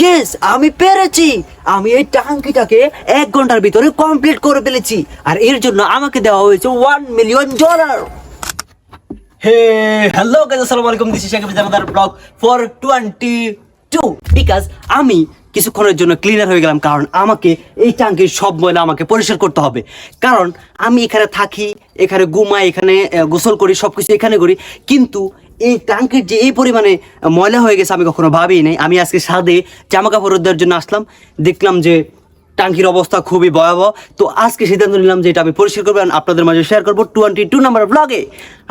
Yes, আমি পেরেছি। আমি এই টাঙ্কিটাকে 1 ঘন্টার ভিতরে কমপ্লিট করে ফেলেছি, আর এর জন্য আমাকে দেওয়া হয়েছে $1 মিলিয়ন। হে হ্যালো গাইস, আসসালামু আলাইকুম। This is Shakib Jamadar blog for 22 because আমি কিছুক্ষণের জন্য ক্লিনার হয়ে গেলাম, কারণ আমাকে এই ট্যাঙ্কির সব ময়লা আমাকে পরিষ্কার করতে হবে। কারণ আমি এখানে থাকি, এখানে ঘুমাই, এখানে গোসল করি, সব কিছু এখানে করি, কিন্তু এই ট্যাঙ্কির যে এই পরিমাণে ময়লা হয়ে গেছে আমি কখনো ভাবিই নাই। আমি আজকে ছাদে জামা কাপড় দেওয়ার জন্য আসলাম, দেখলাম যে টাঙ্কির অবস্থা খুবই ভয়াবহ। তো আজকে সিদ্ধান্ত নিলাম যে এটা আমি পরিষ্কার করবো, আপনাদের মাঝে শেয়ার করবো 22 নাম্বার ব্লগে।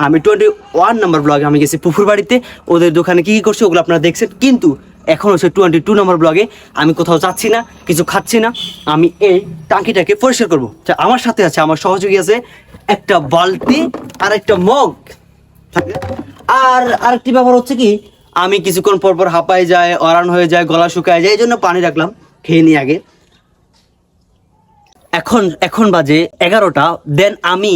আমি 21 নাম্বার ব্লগে আমি গেছি পুকুর বাড়িতে, ওদের দোকানে কী কী করছে ওগুলো আপনারা দেখছেন। কিন্তু এখন হচ্ছে 22 নাম্বার ব্লগে আমি কোথাও যাচ্ছি না, কিছু খাচ্ছি না, আমি এই টাঙ্কিটাকে পরিষ্কার করবো। আমার সাথে আছে, আমার সহযোগী আছে একটা বালতি আর একটা মগ। আর আরেকটি ব্যাপার হচ্ছে কি, আমি কিছুক্ষণ পর পর হাঁপায় যায়, অরান হয়ে যায়, গলা শুকায় যায়, এই জন্য পানি রাখলাম, খেয়ে নিই আগে। এখন বাজে 11টা। দেন আমি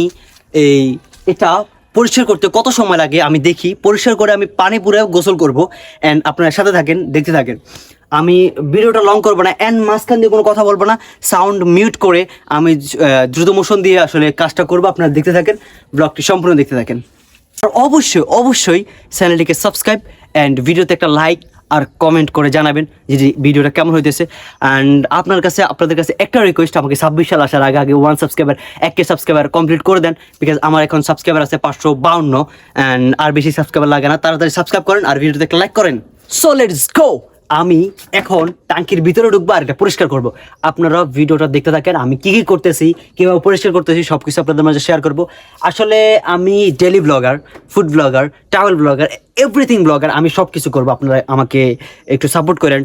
এটা পরিষ্কার করতে কত সময় লাগে আমি দেখি। পরিষ্কার করে আমি পানি পুরে গোসল করবো, অ্যান্ড আপনারা সাথে থাকেন, দেখতে থাকেন। আমি ভিডিওটা লং করবো না, অ্যান্ড মাঝখান দিয়ে কোনো কথা বলবো না, সাউন্ড মিউট করে আমি দ্রুত মোশন দিয়ে আসলে কাজটা করবো। আপনারা দেখতে থাকেন, ব্লগটি সম্পূর্ণ দেখতে থাকেন। আর অবশ্যই চ্যানেলটিকে সাবস্ক্রাইব অ্যান্ড ভিডিওতে একটা লাইক আর কমেন্ট করে জানাবেন যে ভিডিওটা কেমন হইতেছে। অ্যান্ড আপনাদের কাছে একটা রিকোয়েস্ট, আমাকে 26 সাল আসার আগে 1 সাবস্ক্রাইবার কমপ্লিট করে দেন, বিকজ আমার এখন সাবস্ক্রাইবার আছে 552, অ্যান্ড আর বেশি সাবস্ক্রাইবার লাগে না। তাড়াতাড়ি সাবস্ক্রাইব করেন আর ভিডিওতে একটা লাইক করেন। So let's go. আমি এখন ট্যাঙ্কির ভিতরে ঢুকবো আর এটা পরিষ্কার করবো। আপনারা ভিডিওটা দেখতে থাকেন, আমি কী কী করতেছি, কীভাবে পরিষ্কার করতেছি, সব কিছু আপনাদের মাঝে শেয়ার করবো। আসলে আমি daily blogger, food blogger, travel blogger, everything blogger, আমি সব কিছু করবো। আপনারা আমাকে একটু সাপোর্ট করেন।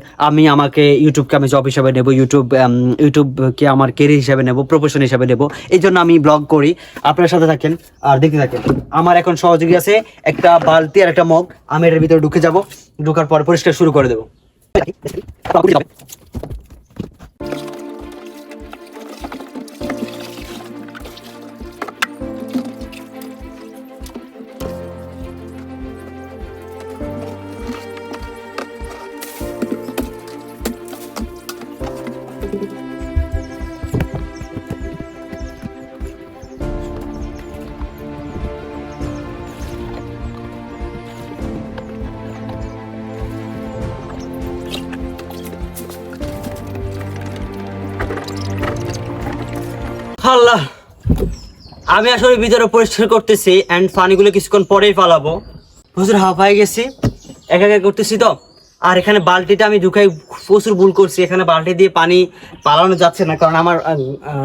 আমাকে ইউটিউবকে আমি জব হিসাবে নেবো, ইউটিউবকে আমার কেরিয়ার হিসাবে নেবো, প্রফেশন হিসাবে নেবো, এই জন্য আমি ব্লগ করি। আপনার সাথে থাকেন আর দেখতে থাকেন। আমার এখন সহযোগী আছে একটা বালতি আর একটা মগ। আমি এটার ভিতরে ঢুকে যাব, ঢুকার পর পরিষ্কার শুরু করে দেবো। আল্লাহ, আমি আসলে ভিতরে পরিষ্কার করতেছি, অ্যান্ড পানিগুলো কিছুক্ষণ পরেই ফালাবো। প্রচুর হাঁপায়ে গেছি, একা করতেছি তো। আর এখানে বালতিটা আমি ঢুকাই প্রচুর ভুল করছি, এখানে বালতি দিয়ে পানি পালানো যাচ্ছে না, কারণ আমার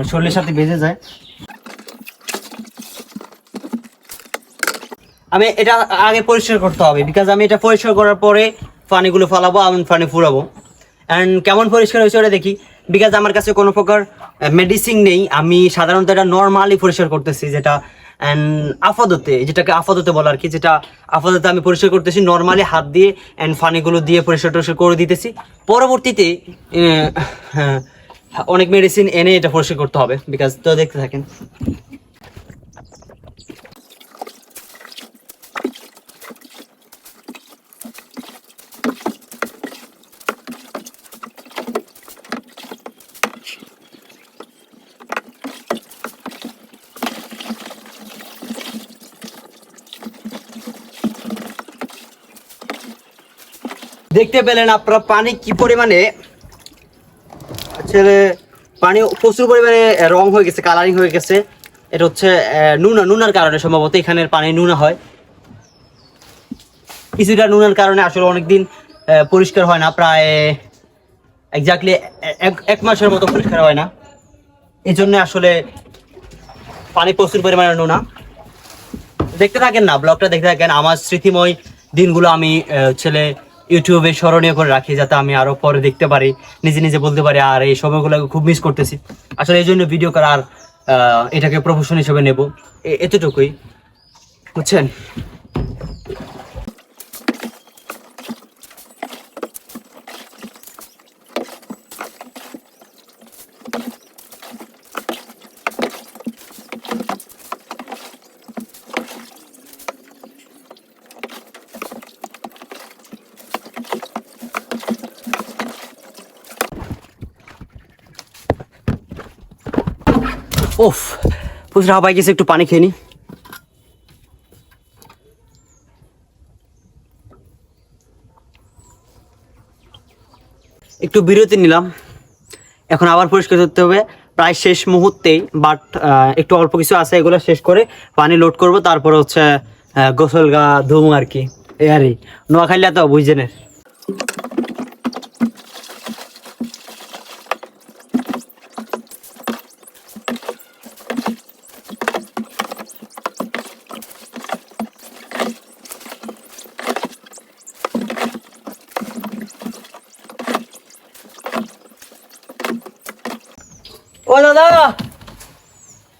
শরীরের সাথে বেঁধে যায়। আমি এটা আগে পরিষ্কার করতে হবে, বিকজ আমি এটা পরিষ্কার করার পরে পানিগুলো ফালাবো, আমি পানি ফুরাবো। অ্যান্ড কেমন পরিষ্কার হয়েছে ওটা দেখি, বিকজ আমার কাছে কোনো প্রকার মেডিসিন নেই। আমি সাধারণত এটা নর্মালি পরিষ্কার করতেছি, যেটা যেটাকে আপাততে বলা আর কি, যেটা আপাতত আমি পরিষ্কার করতেছি নর্মালি হাত দিয়ে, অ্যান্ড পানিগুলো দিয়ে পরিষ্কার করে দিতেছি। পরবর্তীতে অনেক মেডিসিন এনে এটা পরিষ্কার করতে হবে, বিকজ তো দেখতে থাকেন। দেখতে পেলেন আপনারা পানি কি পরিমাণে, ছেলে পানি প্রচুর পরিমাণে রং হয়ে গেছে, কালারিং হয়ে গেছে। এটা হচ্ছে নুনার কারণে, সম্ভবত এখানের পানি নুনা হয়। কিছুটা নুনার কারণে আসলে অনেকদিন পরিষ্কার হয় না, প্রায় এক্স্যাক্টলি 1 মাসের মতো পরিষ্কার হয় না। এই জন্য আসলে পানি প্রচুর পরিমাণে নুনা। দেখতে থাকেন না, ব্লগটা দেখতে থাকেন। আমার স্মৃতিময় দিনগুলো আমি ইউটিউবে স্মরণীয় করে রাখি, যাতে আমি আরো পরে দেখতে পারি, নিজে বলতে পারি। আর এই সময়গুলো খুব মিস করতেছি আসলে, এই জন্য ভিডিও করা আর এটাকে প্রফেশন হিসেবে নেব, এতটুকুই, বুঝছেন। ওফ, প্রচুর হাঁপাই গেছে, একটু পানি খেয়ে নি। একটু বিরতি নিলাম, এখন আবার পরিষ্কার করতে হবে প্রায় শেষ মুহূর্তেই, বাট একটু অল্প কিছু আছে, এগুলো শেষ করে পানি লোড করব, তারপরে হচ্ছে গোসল গা ধুমু আর কি। এই আরই নোয়াখাইলে তো বুঝছেন। ও দাদা,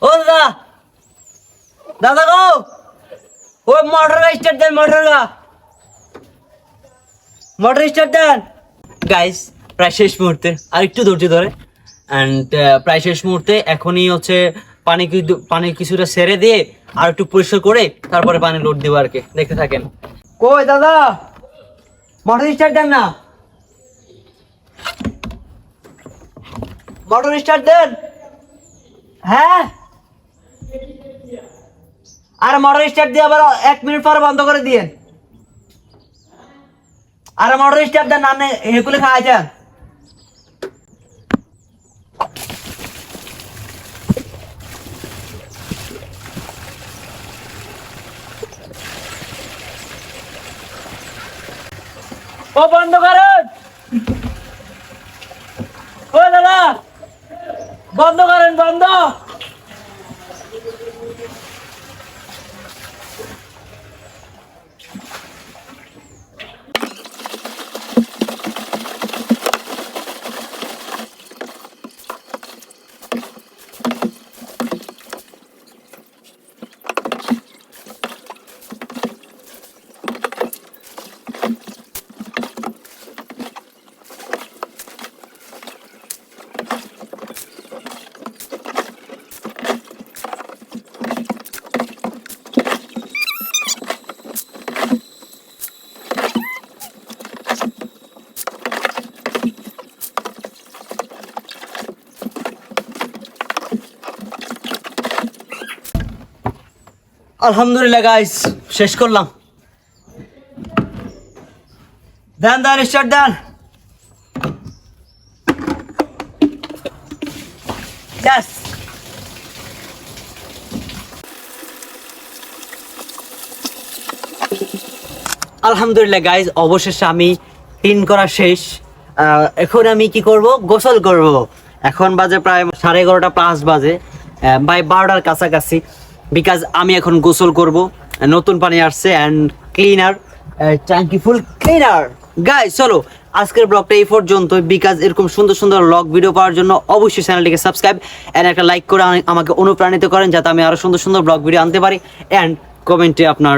ও দাদা, দাদা গো, ওই মোটর স্টার্ট দেন, মোটর স্টার্ট দেন। গাইস, প্রায় শেষ মুহূর্তে, আর একটু ধৈর্য ধরে, অ্যান্ড প্রায় শেষ মুহূর্তে। এখনই হচ্ছে পানি কিছুটা সেরে দিয়ে আর একটু পরিষ্কার করে তারপরে পানি লোড দেবো আর কি। দেখতে থাকেন। কই দাদা, মোটর স্টার্ট দেন না, মোটর স্টার্ট দেন। হ্যাঁ, আর মোটর স্টার্ট দিয়ে আবার 1 মিনিট পর বন্ধ করে দিয়েন। আর মোটর স্টার্ট দেন, না হেকুলে খাওয়া যান। ও বন্ধ করেন, ও দাদা বন্ধ করেন, বন্ধ। আলহামদুলিল্লাহ গাইস, শেষ করলাম। দেন স্টার্ট দেন। Yes. আলহামদুলিল্লাহ গাইস, অবশেষে আমি ক্লিন করা শেষ। এখন আমি কি করব? গোসল করব। এখন বাজে প্রায় 11:30+ বাজে, বাই 12টার কাছাকাছি। বিকজ আমি এখন গোসল করব, নতুন পানি আসছে অ্যান্ড ক্লিনার, ট্যাঙ্কি ফুল ক্লিনার। গাইস চলো, আজকের ব্লগটা এই পর্যন্ত। বিকজ এরকম সুন্দর সুন্দর ব্লগ ভিডিও পাওয়ার জন্য অবশ্যই চ্যানেলটিকে সাবস্ক্রাইব অ্যান্ড একটা লাইক করে আমাকে অনুপ্রাণিত করেন, যাতে আমি আরো সুন্দর সুন্দর ব্লগ ভিডিও আনতে পারি। অ্যান্ড কমেন্টে আপনার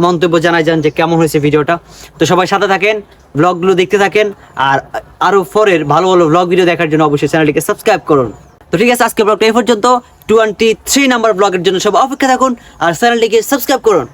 মন্তব্য জানাই যান যে কেমন হয়েছে ভিডিওটা। তো সবাই সাথে থাকেন, ব্লগগুলো দেখতে থাকেন, আর আরো পরের ভালো ভালো ব্লগ ভিডিও দেখার জন্য অবশ্যই চ্যানেলটিকে সাবস্ক্রাইব করুন। তো ঠিক আছে, আজকে ব্লগটা এই পর্যন্ত। 23 নাম্বার ব্লগের জন্য সব অপেক্ষা থাকুন আর চ্যানেলটিকে সাবস্ক্রাইব করুন।